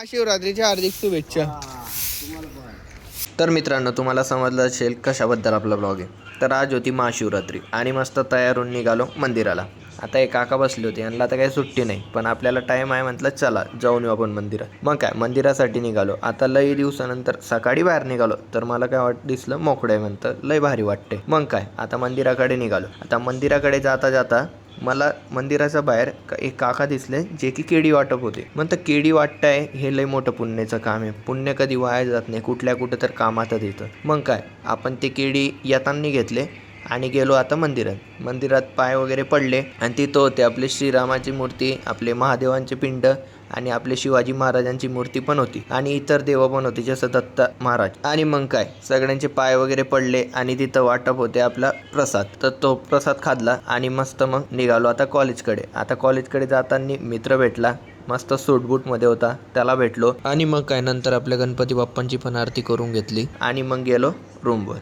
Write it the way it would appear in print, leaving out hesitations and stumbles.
महाशिवरात्रीच्या हार्दिक शुभेच्छा. तर मित्रांनो, तुम्हाला समजलं असेल कशाबद्दल आपला ब्लॉग आहे. तर आज होती महाशिवरात्री आणि मस्त तयार होऊन निघालो मंदिराला. आता एक काका बसले होते, यांना तर काही सुट्टी नाही, पण आपल्याला टाईम आहे म्हटलं चला जाऊन येऊ आपण मंदिरात. मग काय मंदिरासाठी निघालो. आता लई दिवसानंतर सकाळी बाहेर निघालो तर मला काय दिसलं मोकळं आहे, म्हणतं लई भारी वाटते. मग काय आता मंदिराकडे निघालो. आता मंदिराकडे जाता जाता मला मंदिराच्या बाहेर एक काका दिसले जे की केळी वाटप होते. म्हणतं केळी वाटताय हे लई मोठं पुण्याचं काम आहे, पुण्य कधी वाया जात नाही, कुठल्या कुठं तर कामातच येतं. मग काय आपण ते केळी येताना घेतले आणि गेलो आता मंदिरात. मंदिरात पाय वगैरे पडले आणि तिथं होते आपले श्रीरामाची मूर्ती, आपले महादेवांचे पिंड आणि आपले शिवाजी महाराजांची मूर्ती पण होती आणि इतर देव पण होते जसं दत्त महाराज. आणि मग काय सगळ्यांचे पाय वगैरे पडले आणि तिथं वाटप होते आपला प्रसाद. तर तो प्रसाद खाल्ला आणि मस्त मग निघालो आता कॉलेजकडे. आता कॉलेजकडे जाताना मित्र भेटला, मस्त सूटबूटमध्ये होता, त्याला भेटलो आणि मग काय नंतर आपल्या गणपती बाप्पांची पण आरती करून घेतली आणि मग गेलो रूमवर.